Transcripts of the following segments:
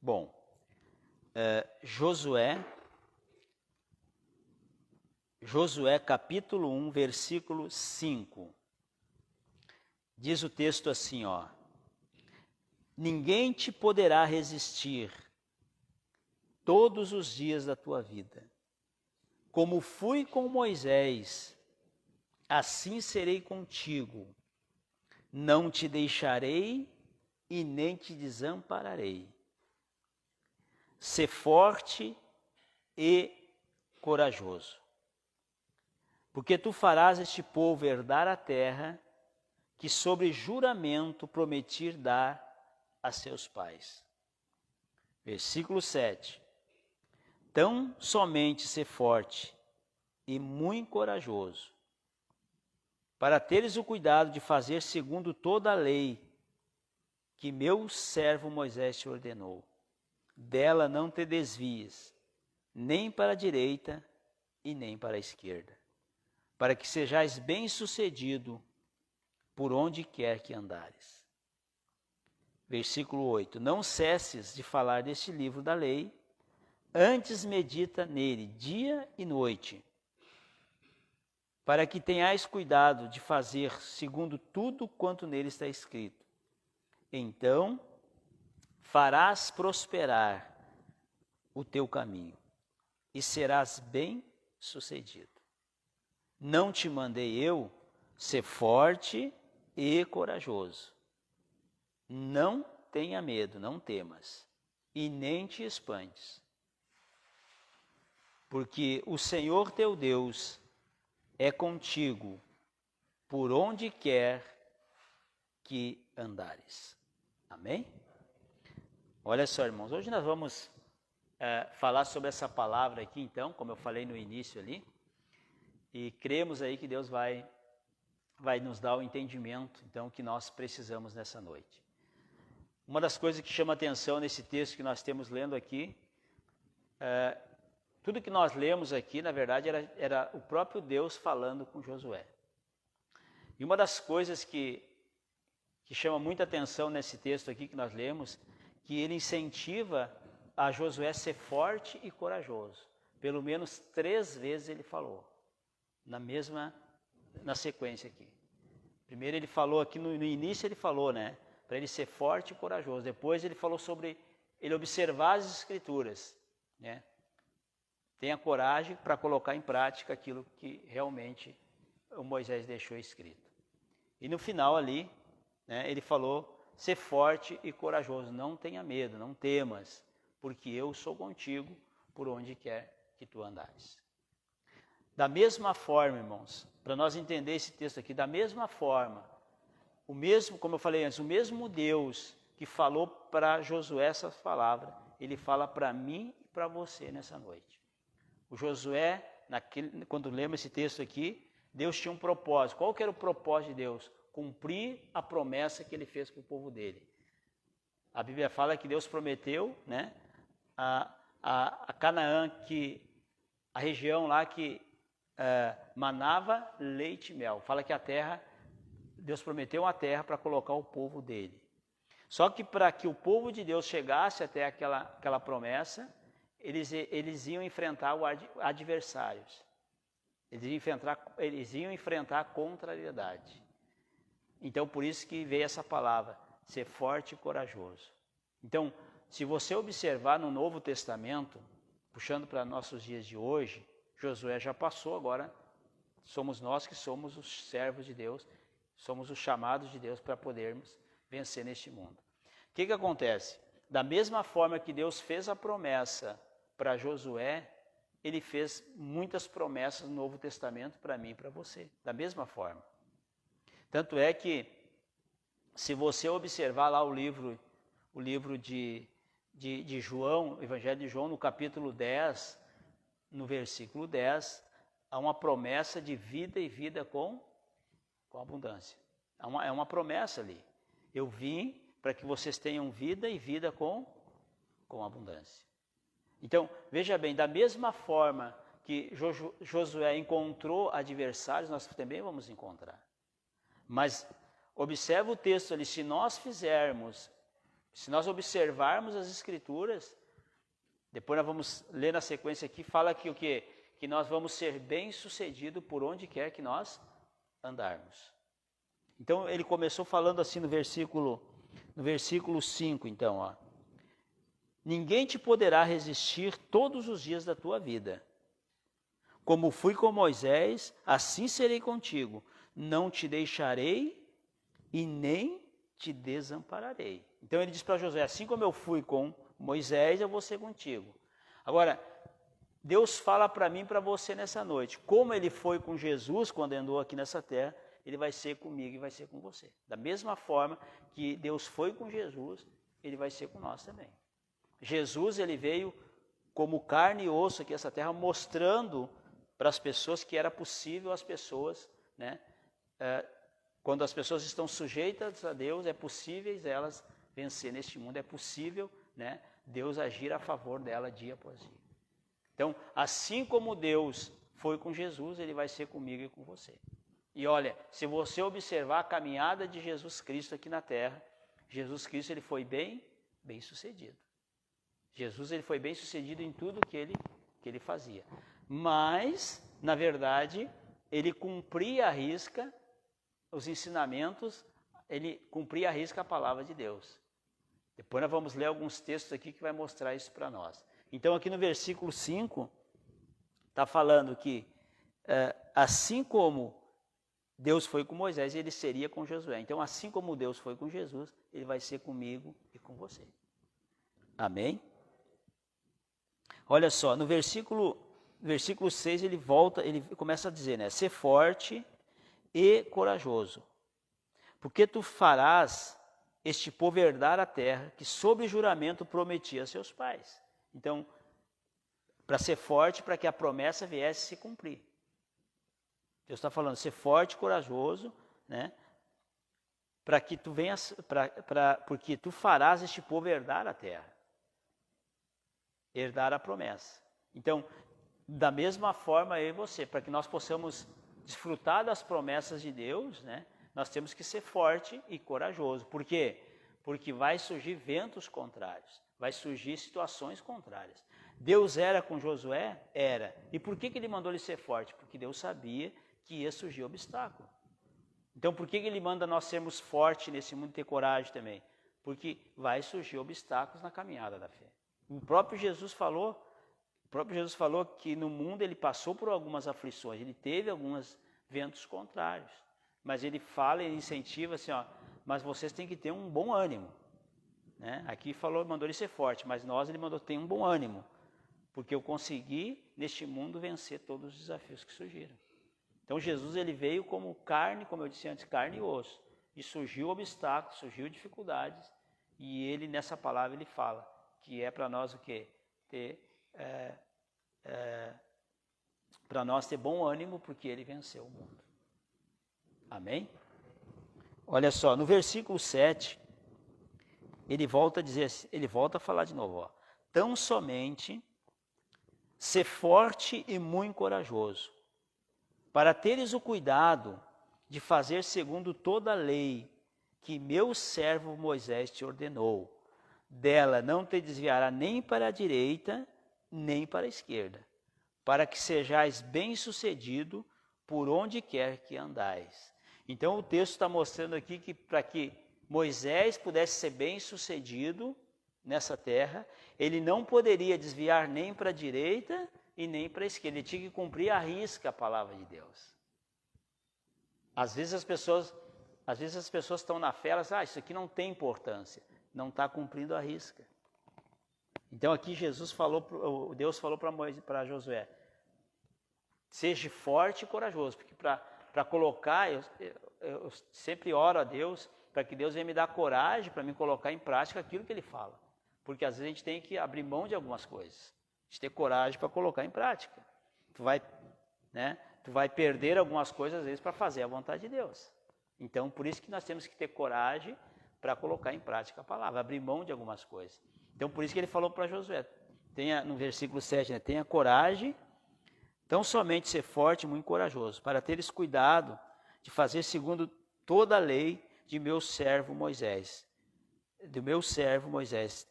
Bom, Josué capítulo 1, versículo 5. Diz o texto assim, ó: ninguém te poderá resistir todos os dias da tua vida. Como fui com Moisés, assim serei contigo. Não te deixarei e nem te desampararei. Sê forte e corajoso, porque tu farás este povo herdar a terra que sobre juramento prometi dar a seus pais. Versículo 7. Tão somente sê forte e muito corajoso, para teres o cuidado de fazer segundo toda a lei que meu servo Moisés te ordenou. Dela não te desvies, nem para a direita e nem para a esquerda, para que sejais bem-sucedido por onde quer que andares. Versículo 8. Não cesses de falar deste livro da lei, antes medita nele dia e noite, para que tenhais cuidado de fazer segundo tudo quanto nele está escrito. Então farás prosperar o teu caminho e serás bem-sucedido. Não te mandei eu ser forte e corajoso. Não tenha medo, não temas, e nem te espantes. Porque o Senhor teu Deus é contigo por onde quer que andares. Amém? Olha só, irmãos, hoje nós vamos falar sobre essa palavra aqui, então, como eu falei no início ali, e cremos aí que Deus vai nos dar o entendimento, então, que nós precisamos nessa noite. Uma das coisas que chama atenção nesse texto que nós temos lendo aqui, tudo que nós lemos aqui, na verdade, era o próprio Deus falando com Josué. E uma das coisas que chama muita atenção nesse texto aqui que nós lemos, que ele incentiva a Josué a ser forte e corajoso. Pelo menos 3 vezes ele falou, na sequência aqui. Primeiro ele falou aqui, no início ele falou, né, para ele ser forte e corajoso. Depois ele falou sobre ele observar as escrituras, né. Tenha coragem para colocar em prática aquilo que realmente o Moisés deixou escrito. E no final ali, né, ele falou, ser forte e corajoso, não tenha medo, não temas, porque eu sou contigo por onde quer que tu andares. Da mesma forma, irmãos, para nós entender esse texto aqui, da mesma forma, o mesmo, como eu falei antes, o mesmo Deus que falou para Josué essa palavra, ele fala para mim e para você nessa noite. O Josué, quando lemos esse texto aqui, Deus tinha um propósito. Qual que era o propósito de Deus? Cumprir a promessa que ele fez para o povo dele. A Bíblia fala que Deus prometeu, né, a Canaã, que a região lá que manava leite e mel. Fala que a terra, Deus prometeu a terra para colocar o povo dele. Só que para que o povo de Deus chegasse até aquela promessa, eles iam enfrentar adversários. Eles iam enfrentar a contrariedade. Então, por isso que veio essa palavra, ser forte e corajoso. Então, se você observar no Novo Testamento, puxando para nossos dias de hoje, Josué já passou, agora somos nós que somos os servos de Deus, somos os chamados de Deus para podermos vencer neste mundo. O que acontece? Da mesma forma que Deus fez a promessa para Josué, ele fez muitas promessas no Novo Testamento para mim e para você, da mesma forma. Tanto é que, se você observar lá o livro de João, o Evangelho de João, no capítulo 10, no versículo 10, há uma promessa de vida e vida com abundância. É uma promessa ali. Eu vim para que vocês tenham vida e vida com abundância. Então, veja bem, da mesma forma que Josué encontrou adversários, nós também vamos encontrar. Mas observa o texto ali, se Se nós observarmos as Escrituras, depois nós vamos ler na sequência aqui, fala que o quê? Que nós vamos ser bem-sucedidos por onde quer que nós andarmos. Então, ele começou falando assim no versículo 5, então, ó. Ninguém te poderá resistir todos os dias da tua vida. Como fui com Moisés, assim serei contigo. Não te deixarei e nem te desampararei. Então ele diz para Josué, assim como eu fui com Moisés, eu vou ser contigo. Agora, Deus fala para mim e para você nessa noite, como ele foi com Jesus quando andou aqui nessa terra, ele vai ser comigo e vai ser com você. Da mesma forma que Deus foi com Jesus, ele vai ser com nós também. Jesus, ele veio como carne e osso aqui nessa terra, mostrando para as pessoas que era possível as pessoas, né, quando as pessoas estão sujeitas a Deus, é possível elas vencer neste mundo, é possível, né, Deus agir a favor dela dia após dia. Então, assim como Deus foi com Jesus, ele vai ser comigo e com você. E olha, se você observar a caminhada de Jesus Cristo aqui na terra, Jesus Cristo ele foi bem sucedido. Jesus ele foi bem sucedido em tudo que ele fazia. Mas, na verdade, ele cumpria à risca os ensinamentos, ele cumpria à risca a palavra de Deus. Depois nós vamos ler alguns textos aqui que vai mostrar isso para nós. Então aqui no versículo 5, está falando que assim como Deus foi com Moisés, ele seria com Josué. Então assim como Deus foi com Jesus, ele vai ser comigo e com você. Amém? Olha só, no versículo 6 ele começa a dizer, né? Ser forte e corajoso, porque tu farás este povo herdar a terra que sob juramento prometia a seus pais. Então, para ser forte, para que a promessa viesse se cumprir. Deus está falando, ser forte e corajoso, né? Para que tu venhas, porque tu farás este povo herdar a terra. Herdar a promessa. Então, da mesma forma eu e você, para que nós possamos desfrutar das promessas de Deus, né? Nós temos que ser forte e corajoso. Por quê? Porque vai surgir ventos contrários, vai surgir situações contrárias. Deus era com Josué? Era. E por que ele mandou ele ser forte? Porque Deus sabia que ia surgir obstáculo. Então por que ele manda nós sermos fortes nesse mundo e ter coragem também? Porque vai surgir obstáculos na caminhada da fé. O próprio Jesus falou que no mundo ele passou por algumas aflições, ele teve alguns ventos contrários. Mas ele fala e incentiva assim, ó, mas vocês têm que ter um bom ânimo. Né? Aqui mandou ele ser forte, mas ele mandou ter um bom ânimo. Porque eu consegui, neste mundo, vencer todos os desafios que surgiram. Então Jesus ele veio como carne, como eu disse antes, carne e osso. E surgiu obstáculos, surgiu dificuldades. E ele, nessa palavra, ele fala que é para nós o quê? Para nós ter bom ânimo, porque ele venceu o mundo. Amém? Olha só, no versículo 7, ele volta a dizer, ele volta a falar de novo, ó. Tão somente ser forte e muito corajoso, para teres o cuidado de fazer segundo toda a lei que meu servo Moisés te ordenou. Dela não te desviará nem para a direita, nem para a esquerda, para que sejais bem-sucedido por onde quer que andais. Então o texto está mostrando aqui que para que Moisés pudesse ser bem-sucedido nessa terra, ele não poderia desviar nem para a direita e nem para a esquerda. Ele tinha que cumprir à risca a palavra de Deus. Às vezes as pessoas estão na fé, elas dizem, isso aqui não tem importância. Não está cumprindo a risca. Então aqui Deus falou para Josué, seja forte e corajoso, porque para colocar, eu sempre oro a Deus, para que Deus venha me dar coragem para me colocar em prática aquilo que Ele fala. Porque às vezes a gente tem que abrir mão de algumas coisas. A gente ter coragem para colocar em prática. Tu vai perder algumas coisas às vezes para fazer a vontade de Deus. Então por isso que nós temos que ter coragem para colocar em prática a palavra, abrir mão de algumas coisas. Então por isso que ele falou para Josué, no versículo 7, né, tenha coragem, tão somente ser forte e muito corajoso, para teres cuidado de fazer segundo toda a lei de meu servo Moisés. do meu servo Moisés,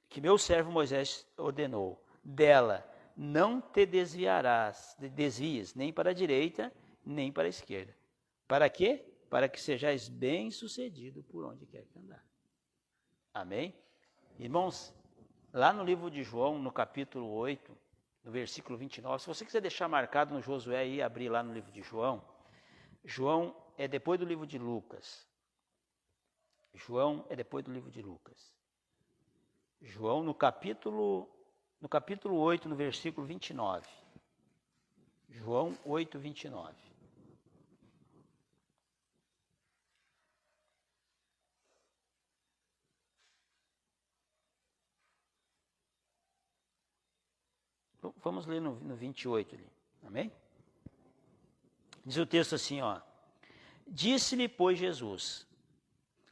que meu servo Moisés ordenou. Dela não te desvies, nem para a direita, nem para a esquerda. Para quê? Para que sejais bem-sucedido por onde quer que andar. Amém? Irmãos, lá no livro de João, no capítulo 8, no versículo 29, se você quiser deixar marcado no Josué e abrir lá no livro de João, João é depois do livro de Lucas. João é depois do livro de Lucas. João no capítulo 8, no versículo 29. João 8, 29. Vamos ler no 28 ali, amém? Diz o texto assim, ó. Disse-lhe, pois, Jesus,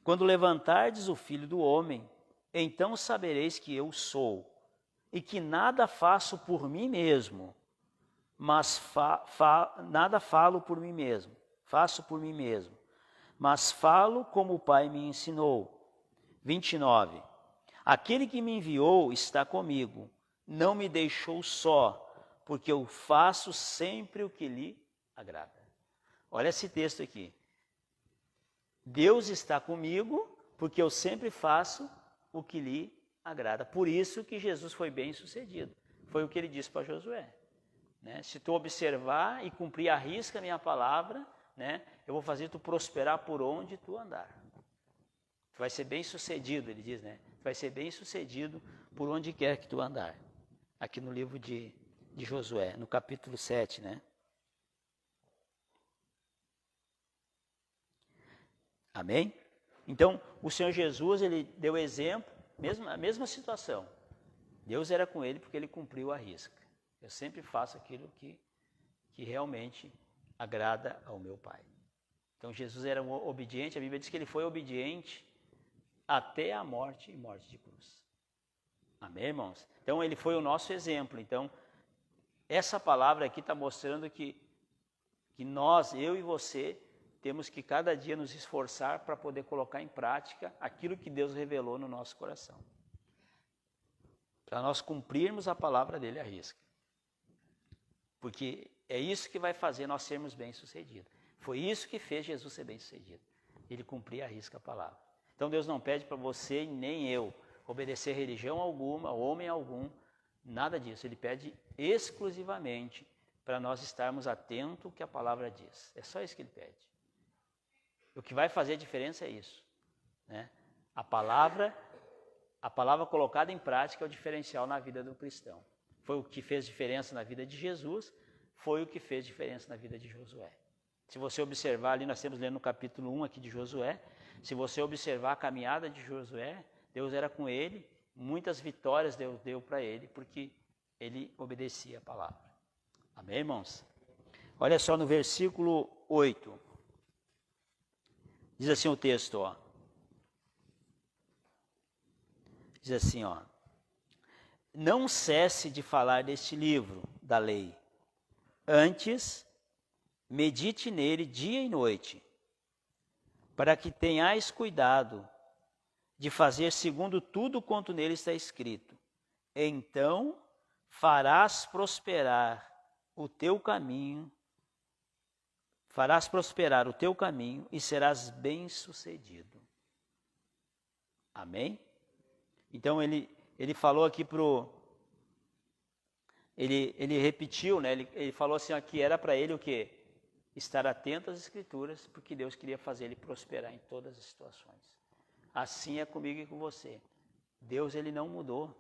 quando levantardes o Filho do Homem, então sabereis que eu sou, e que nada faço por mim mesmo, mas nada falo por mim mesmo, faço por mim mesmo, mas falo como o Pai me ensinou. 29. Aquele que me enviou está comigo, não me deixou só, porque eu faço sempre o que lhe agrada. Olha esse texto aqui. Deus está comigo, porque eu sempre faço o que lhe agrada. Por isso que Jesus foi bem sucedido. Foi o que ele disse para Josué. Né? Se tu observar e cumprir à risca a minha palavra, né, eu vou fazer tu prosperar por onde tu andar. Tu vai ser bem sucedido, ele diz, né? Tu vai ser bem sucedido por onde quer que tu andar. Aqui no livro de Josué, no capítulo 7, né? Amém? Então, o Senhor Jesus, ele deu exemplo, a mesma situação. Deus era com ele porque ele cumpriu a risca. Eu sempre faço aquilo que realmente agrada ao meu Pai. Então, Jesus era obediente, a Bíblia diz que ele foi obediente até a morte e morte de cruz. Amém, irmãos? Então, ele foi o nosso exemplo. Então, essa palavra aqui está mostrando que nós, eu e você, temos que cada dia nos esforçar para poder colocar em prática aquilo que Deus revelou no nosso coração. Para nós cumprirmos a palavra dele à risca. Porque é isso que vai fazer nós sermos bem-sucedidos. Foi isso que fez Jesus ser bem-sucedido. Ele cumprir à risca a palavra. Então Deus não pede para você nem eu obedecer religião alguma, homem algum, nada disso. Ele pede exclusivamente para nós estarmos atentos ao que a palavra diz. É só isso que ele pede. O que vai fazer a diferença é isso. Né? A palavra colocada em prática é o diferencial na vida do cristão. Foi o que fez diferença na vida de Jesus, foi o que fez diferença na vida de Josué. Se você observar ali, nós temos lendo no capítulo 1 aqui de Josué, se você observar a caminhada de Josué, Deus era com ele, muitas vitórias Deus deu para ele, porque ele obedecia a palavra. Amém, irmãos? Olha só no versículo 8. Diz assim o texto, ó. Diz assim, ó. Não cesse de falar deste livro da lei. Antes, medite nele dia e noite, para que tenhais cuidado de fazer segundo tudo quanto nele está escrito. Então farás prosperar o teu caminho, e serás bem-sucedido. Amém? Então ele falou aqui ele repetiu, né? Ele falou assim, ó, que era para ele o quê? Estar atento às Escrituras, porque Deus queria fazer ele prosperar em todas as situações. Assim é comigo e com você. Deus, ele não mudou.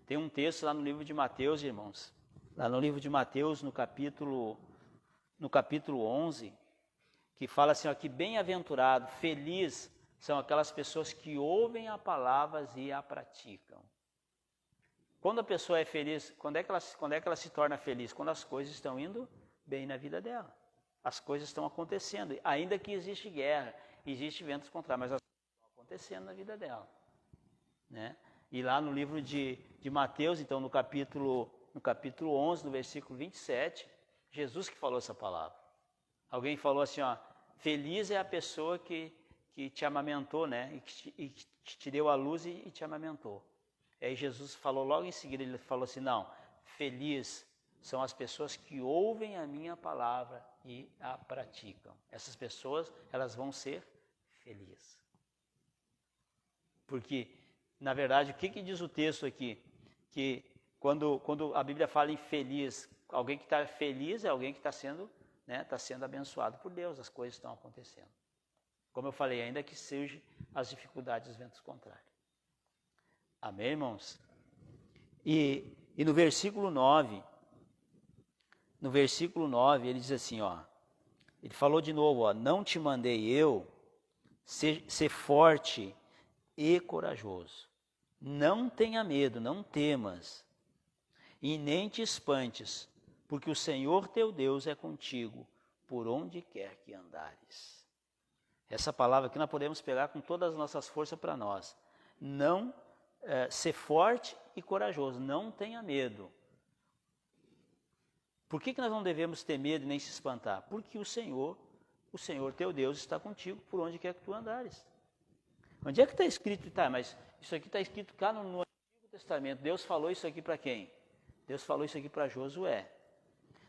Tem um texto lá no livro de Mateus, irmãos. Lá no livro de Mateus, no capítulo 11, que fala assim, ó, que bem-aventurado, feliz são aquelas pessoas que ouvem a palavra e a praticam. Quando a pessoa é feliz, quando é que ela se torna feliz? Quando as coisas estão indo bem na vida dela. As coisas estão acontecendo, ainda que existe guerra, existe ventos contrários, mas as coisas estão acontecendo na vida dela. Né? E lá no livro de Mateus, então no capítulo 11, no versículo 27, Jesus que falou essa palavra. Alguém falou assim, ó, feliz é a pessoa que que te amamentou, né? E que te deu a luz e te amamentou. Aí Jesus falou logo em seguida, ele falou assim, não, feliz são as pessoas que ouvem a minha palavra e a praticam. Essas pessoas, elas vão ser felizes. Porque, na verdade, o que diz o texto aqui? Que quando a Bíblia fala em feliz, alguém que está feliz é alguém que está sendo, né, tá sendo abençoado por Deus, as coisas estão acontecendo. Como eu falei, ainda que surjam as dificuldades, os ventos contrários. Amém, irmãos? E no versículo 9, ele diz assim, ó, ele falou de novo, ó, não te mandei eu ser forte e corajoso. Não tenha medo, não temas, e nem te espantes, porque o Senhor teu Deus é contigo, por onde quer que andares. Essa palavra aqui nós podemos pegar com todas as nossas forças para nós. Não ser forte e corajoso, não tenha medo. Por que nós não devemos ter medo nem se espantar? Porque o Senhor teu Deus está contigo por onde quer que tu andares. Onde é que está escrito? Tá, mas isso aqui está escrito cá no Antigo Testamento. Deus falou isso aqui para quem? Deus falou isso aqui para Josué.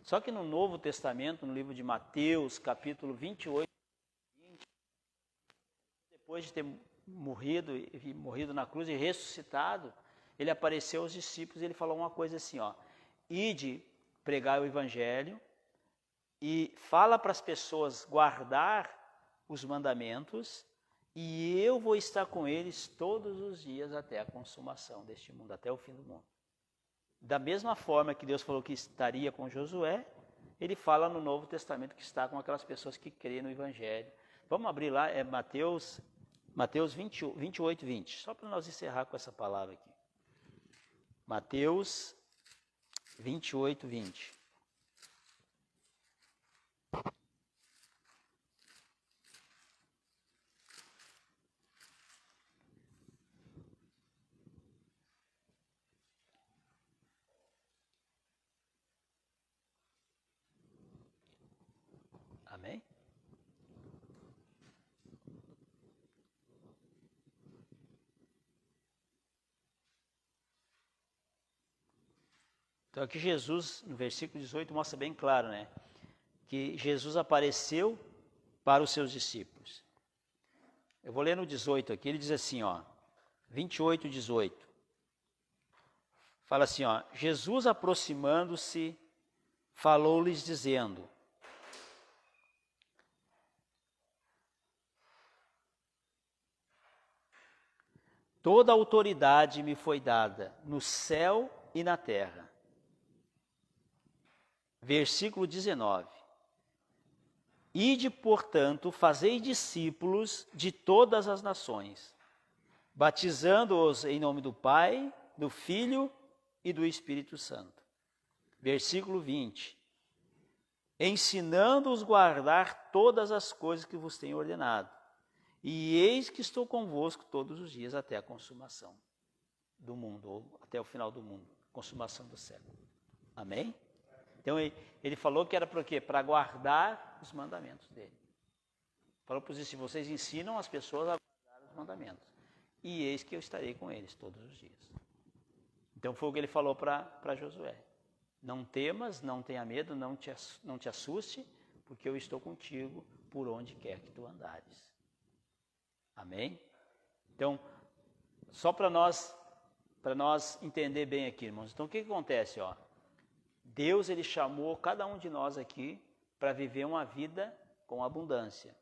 Só que no Novo Testamento, no livro de Mateus, capítulo 28, 20, depois de ter morrido na cruz e ressuscitado, ele apareceu aos discípulos e ele falou uma coisa assim, ó, ide pregar o evangelho e fala para as pessoas guardar os mandamentos e eu vou estar com eles todos os dias até a consumação deste mundo, até o fim do mundo. Da mesma forma que Deus falou que estaria com Josué, ele fala no Novo Testamento que está com aquelas pessoas que creem no evangelho. Vamos abrir lá, é Mateus 28, 20, só para nós encerrar com essa palavra aqui. Mateus 28, 20. Amém? Então aqui Jesus, no versículo 18, mostra bem claro, né? Que Jesus apareceu para os seus discípulos. Eu vou ler no 18 aqui, ele diz assim, ó, 28, 18. Fala assim, ó, Jesus aproximando-se, falou-lhes dizendo, toda autoridade me foi dada no céu e na terra. Versículo 19. Ide, portanto, fazei discípulos de todas as nações, batizando-os em nome do Pai, do Filho e do Espírito Santo. Versículo 20. Ensinando-os a guardar todas as coisas que vos tenho ordenado. E eis que estou convosco todos os dias até a consumação do mundo, ou até o final do mundo, consumação do século. Amém? Então ele falou que era para quê? Para guardar os mandamentos dele. Falou para os discípulos, vocês ensinam as pessoas a guardar os mandamentos. E eis que eu estarei com eles todos os dias. Então foi o que ele falou para Josué. Não temas, não tenha medo, não te assuste, porque eu estou contigo por onde quer que tu andares. Amém? Então, só para nós entender bem aqui, irmãos. Então, o que acontece? Ó? Deus, ele chamou cada um de nós aqui para viver uma vida com abundância.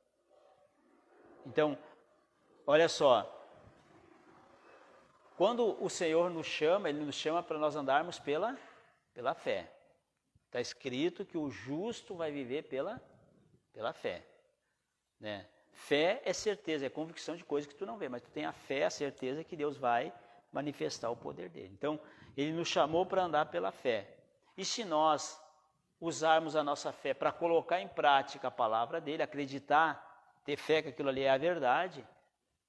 Então, olha só. Quando o Senhor nos chama, ele nos chama para nós andarmos pela fé. Está escrito que o justo vai viver pela fé. Né? Fé é certeza, é convicção de coisas que tu não vê, mas tu tem a fé, a certeza que Deus vai manifestar o poder dele. Então, ele nos chamou para andar pela fé. E se nós usarmos a nossa fé para colocar em prática a palavra dele, acreditar, ter fé que aquilo ali é a verdade,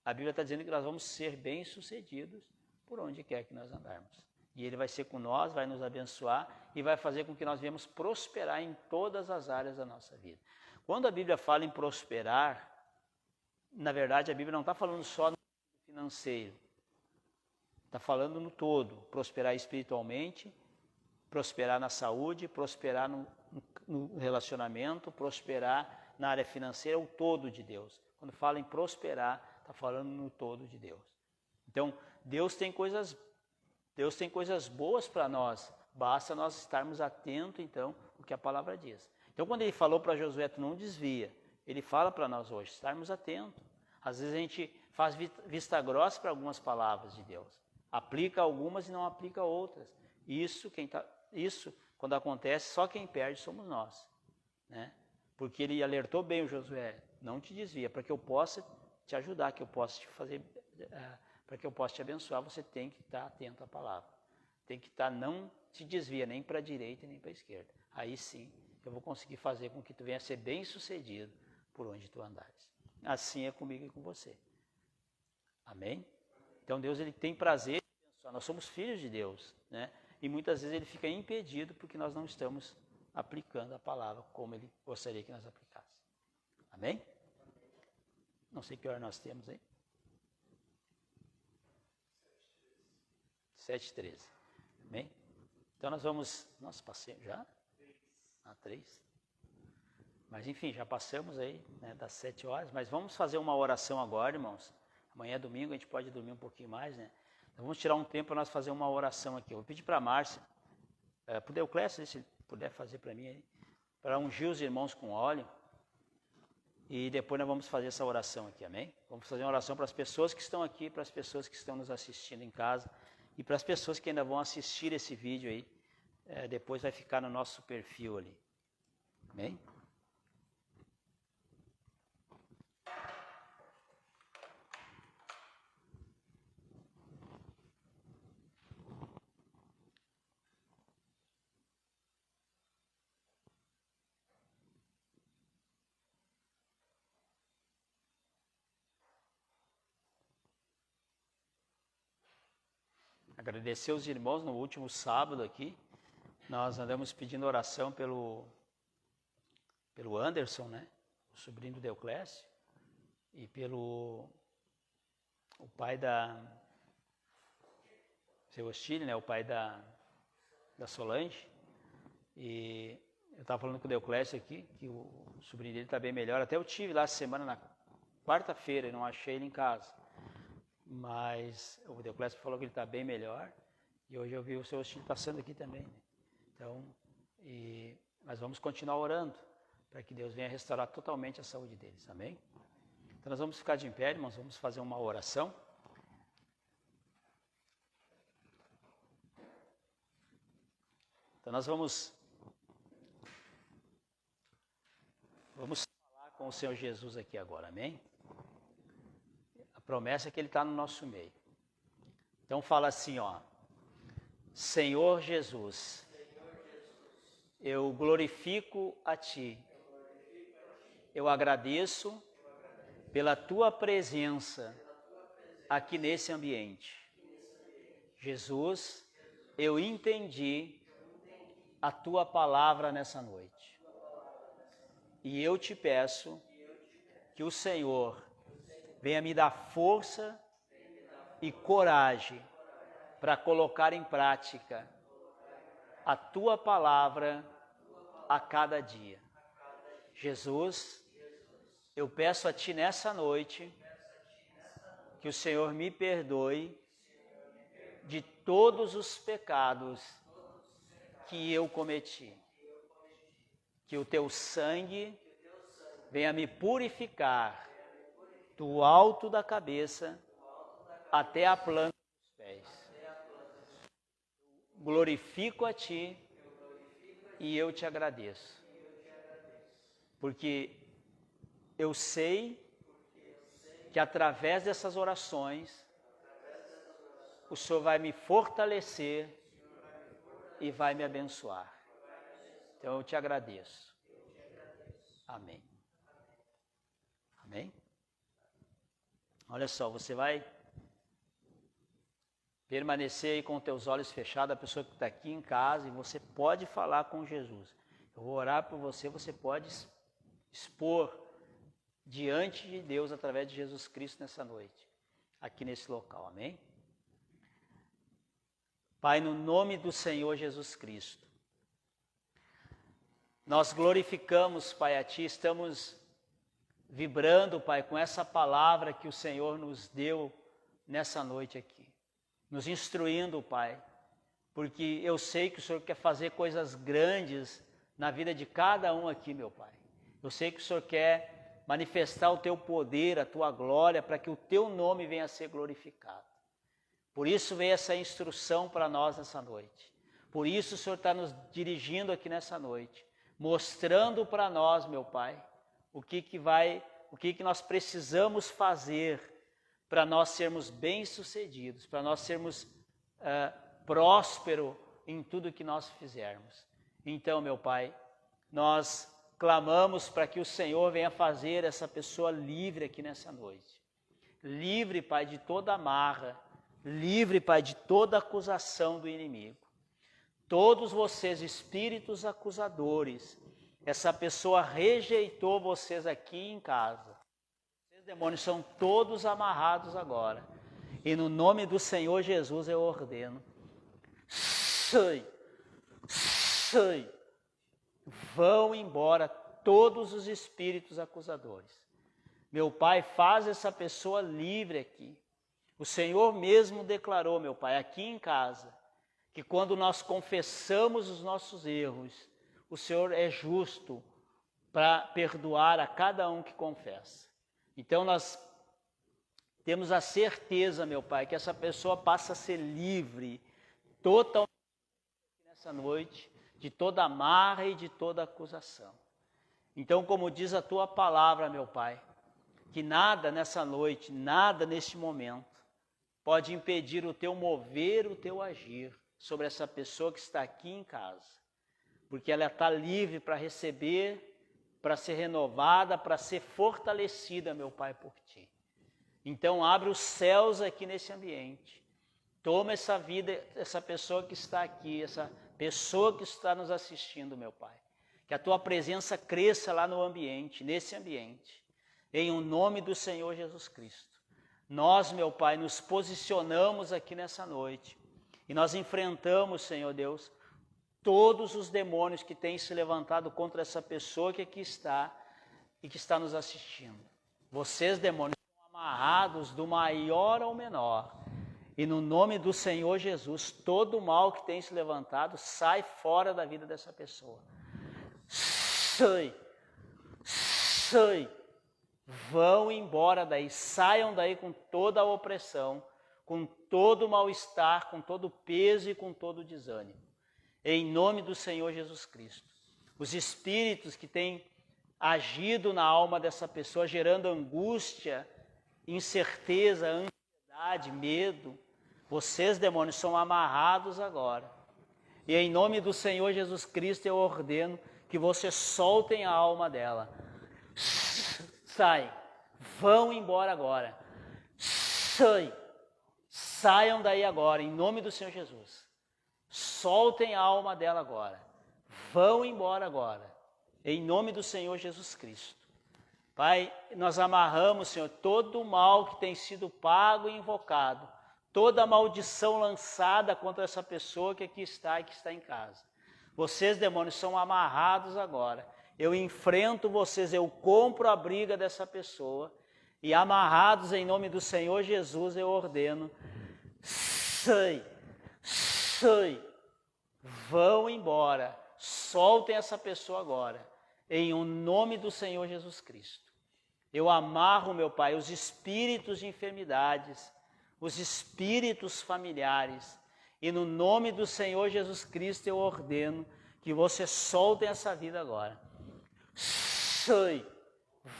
a Bíblia está dizendo que nós vamos ser bem-sucedidos por onde quer que nós andarmos. E ele vai ser com nós, vai nos abençoar e vai fazer com que nós venhamos prosperar em todas as áreas da nossa vida. Quando a Bíblia fala em prosperar, na verdade, a Bíblia não está falando só no financeiro. Está falando no todo. Prosperar espiritualmente, prosperar na saúde, prosperar no relacionamento, prosperar na área financeira, o todo de Deus. Quando fala em prosperar, está falando no todo de Deus. Então, Deus tem coisas boas para nós. Basta nós estarmos atentos, então, ao que a palavra diz. Então, quando ele falou para Josué, tu não desvia, ele fala para nós hoje, estarmos atentos. Às vezes a gente faz vista grossa para algumas palavras de Deus. Aplica algumas e não aplica outras. Isso, quando acontece, só quem perde somos nós. Né? Porque ele alertou bem o Josué, não te desvia, para que eu possa te ajudar, que eu possa te fazer, para que eu possa te abençoar, você tem que estar atento à palavra. Tem que estar, não te desvia nem para a direita nem para a esquerda. Aí sim, eu vou conseguir fazer com que tu venha a ser bem sucedido por onde tu andares. Assim é comigo e com você. Amém? Então Deus, ele tem prazer em abençoar. Nós somos filhos de Deus, né? E muitas vezes ele fica impedido porque nós não estamos aplicando a palavra como ele gostaria que nós aplicássemos. Amém? Não sei que hora nós temos aí. 7h13. Amém? Então nós vamos... Nossa, passei já? 3. Mas enfim, já passamos aí, né, das 7 horas. Mas vamos fazer uma oração agora, irmãos. Amanhã é domingo, a gente pode dormir um pouquinho mais, né? Então vamos tirar um tempo para nós fazer uma oração aqui. Eu vou pedir para a Márcia, para o Deuclésio, se puder fazer para mim aí, para ungir os irmãos com óleo. E depois nós vamos fazer essa oração aqui, amém? Vamos fazer uma oração para as pessoas que estão aqui, para as pessoas que estão nos assistindo em casa e para as pessoas que ainda vão assistir esse vídeo aí. Depois vai ficar no nosso perfil ali. Amém? Agradecer os irmãos no último sábado aqui. Nós andamos pedindo oração pelo Anderson, né? O sobrinho do Deuclésio. E pelo o pai da seu Hostilio, né? O pai da Solange. E eu estava falando com o Deuclésio aqui, que o sobrinho dele está bem melhor. Até eu tive lá essa semana, na quarta-feira, e não achei ele em casa. Mas o Deuclésio falou que ele está bem melhor. E hoje eu vi o seu Hostilio passando aqui também. Né? Então, nós vamos continuar orando para que Deus venha restaurar totalmente a saúde deles. Amém? Então nós vamos ficar de pé, irmãos, vamos fazer uma oração. Então nós vamos falar com o Senhor Jesus aqui agora, amém? A promessa é que Ele está no nosso meio. Então fala assim, ó. Senhor Jesus, eu glorifico a Ti. Eu agradeço pela Tua presença aqui nesse ambiente. Jesus, eu entendi a Tua palavra nessa noite. E eu te peço que o Senhor venha me dar força e coragem para colocar em prática a Tua palavra a cada dia. Jesus, eu peço a Ti nessa noite que o Senhor me perdoe de todos os pecados que eu cometi. Que o Teu sangue venha me purificar do alto da cabeça até a planta dos pés. Glorifico a Ti e eu Te agradeço. Porque eu sei que através dessas orações o Senhor vai me fortalecer e vai me abençoar. Então eu Te agradeço. Amém. Amém? Olha só, você vai permanecer aí com os teus olhos fechados, a pessoa que está aqui em casa, e você pode falar com Jesus. Eu vou orar por você, você pode expor diante de Deus através de Jesus Cristo nessa noite, aqui nesse local, amém? Pai, no nome do Senhor Jesus Cristo, nós glorificamos, Pai, a Ti, estamos vibrando, Pai, com essa palavra que o Senhor nos deu nessa noite aqui, nos instruindo, Pai, porque eu sei que o Senhor quer fazer coisas grandes na vida de cada um aqui, meu Pai. Eu sei que o Senhor quer manifestar o Teu poder, a Tua glória, para que o Teu nome venha a ser glorificado. Por isso veio essa instrução para nós nessa noite. Por isso o Senhor está nos dirigindo aqui nessa noite, mostrando para nós, meu Pai, o que nós precisamos fazer para nós sermos bem-sucedidos, para nós sermos prósperos em tudo que nós fizermos. Então, meu Pai, nós clamamos para que o Senhor venha fazer essa pessoa livre aqui nessa noite. Livre, Pai, de toda amarra, livre, Pai, de toda acusação do inimigo. Todos vocês, espíritos acusadores, essa pessoa rejeitou vocês aqui em casa. Esses demônios são todos amarrados agora. E no nome do Senhor Jesus eu ordeno. Sai! Vão embora todos os espíritos acusadores. Meu Pai, faz essa pessoa livre aqui. O Senhor mesmo declarou, meu Pai, aqui em casa, que quando nós confessamos os nossos erros, o Senhor é justo para perdoar a cada um que confessa. Então nós temos a certeza, meu Pai, que essa pessoa passa a ser livre totalmente nessa noite, de toda amarra e de toda acusação. Então, como diz a Tua palavra, meu Pai, que nada nessa noite, nada neste momento, pode impedir o Teu mover, o Teu agir sobre essa pessoa que está aqui em casa. Porque ela está livre para receber, para ser renovada, para ser fortalecida, meu Pai, por Ti. Então, abre os céus aqui nesse ambiente. Toma essa vida, essa pessoa que está aqui, essa pessoa que está nos assistindo, meu Pai. Que a Tua presença cresça lá no ambiente, nesse ambiente. Em o nome do Senhor Jesus Cristo. Nós, meu Pai, nos posicionamos aqui nessa noite. E nós enfrentamos, Senhor Deus, todos os demônios que têm se levantado contra essa pessoa que aqui está e que está nos assistindo. Vocês, demônios, são amarrados do maior ao menor. E no nome do Senhor Jesus, todo o mal que tem se levantado, sai fora da vida dessa pessoa. Sai! Vão embora daí, saiam daí com toda a opressão, com todo o mal-estar, com todo o peso e com todo o desânimo. Em nome do Senhor Jesus Cristo. Os espíritos que têm agido na alma dessa pessoa, gerando angústia, incerteza, ansiedade, medo, vocês, demônios, são amarrados agora. E em nome do Senhor Jesus Cristo eu ordeno que vocês soltem a alma dela. Sai, vão embora agora. Saiam daí agora, em nome do Senhor Jesus. Soltem a alma dela agora. Vão embora agora, em nome do Senhor Jesus Cristo. Pai, nós amarramos, Senhor, todo o mal que tem sido pago e invocado, toda a maldição lançada contra essa pessoa que aqui está e que está em casa. Vocês, demônios, são amarrados agora. Eu enfrento vocês, eu compro a briga dessa pessoa e amarrados em nome do Senhor Jesus eu ordeno. Sai! Vão embora. Soltem essa pessoa agora. Em o nome do Senhor Jesus Cristo. Eu amarro, meu Pai, os espíritos de enfermidades, os espíritos familiares. E no nome do Senhor Jesus Cristo eu ordeno que vocês soltem essa vida agora.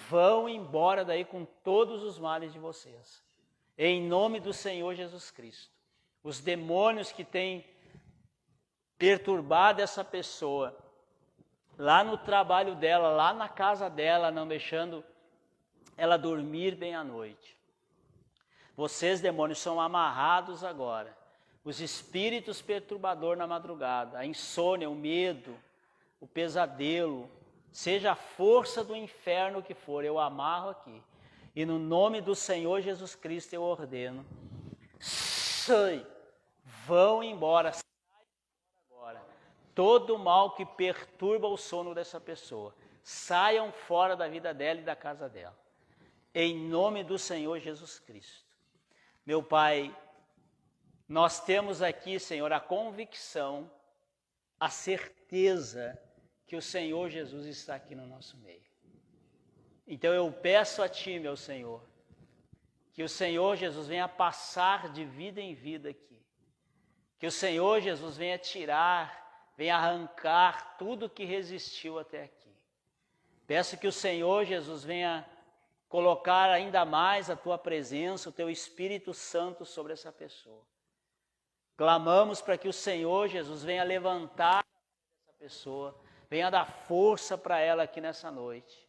Vão embora daí com todos os males de vocês. Em nome do Senhor Jesus Cristo. Os demônios que têm perturbado essa pessoa, lá no trabalho dela, lá na casa dela, não deixando ela dormir bem à noite. Vocês, demônios, são amarrados agora. Os espíritos perturbadores na madrugada, a insônia, o medo, o pesadelo, seja a força do inferno que for, eu amarro aqui. E no nome do Senhor Jesus Cristo eu ordeno, sai, vão embora, sai agora. Todo mal que perturba o sono dessa pessoa, saiam fora da vida dela e da casa dela. Em nome do Senhor Jesus Cristo. Meu Pai, nós temos aqui, Senhor, a convicção, a certeza que o Senhor Jesus está aqui no nosso meio. Então eu peço a Ti, meu Senhor, que o Senhor Jesus venha passar de vida em vida aqui. Que o Senhor Jesus venha tirar, venha arrancar tudo que resistiu até aqui. Peço que o Senhor Jesus venha colocar ainda mais a Tua presença, o Teu Espírito Santo sobre essa pessoa. Clamamos para que o Senhor Jesus venha levantar essa pessoa, venha dar força para ela aqui nessa noite.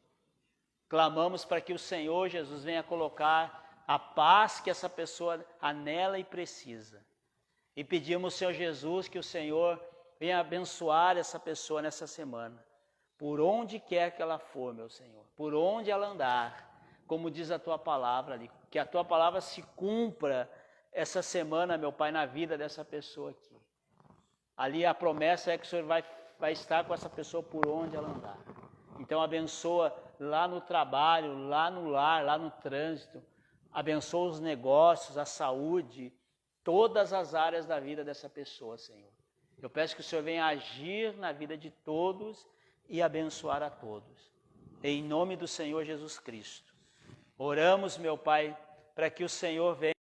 Clamamos para que o Senhor Jesus venha colocar a paz que essa pessoa anela e precisa. E pedimos, Senhor Jesus, que o Senhor venha abençoar essa pessoa nessa semana. Por onde quer que ela for, meu Senhor, por onde ela andar, como diz a Tua palavra ali, que a Tua palavra se cumpra essa semana, meu Pai, na vida dessa pessoa aqui. Ali a promessa é que o Senhor vai estar com essa pessoa por onde ela andar. Então abençoa lá no trabalho, lá no lar, lá no trânsito. Abençoa os negócios, a saúde, todas as áreas da vida dessa pessoa, Senhor. Eu peço que o Senhor venha agir na vida de todos e abençoar a todos. Em nome do Senhor Jesus Cristo. Oramos, meu Pai, para que o Senhor venha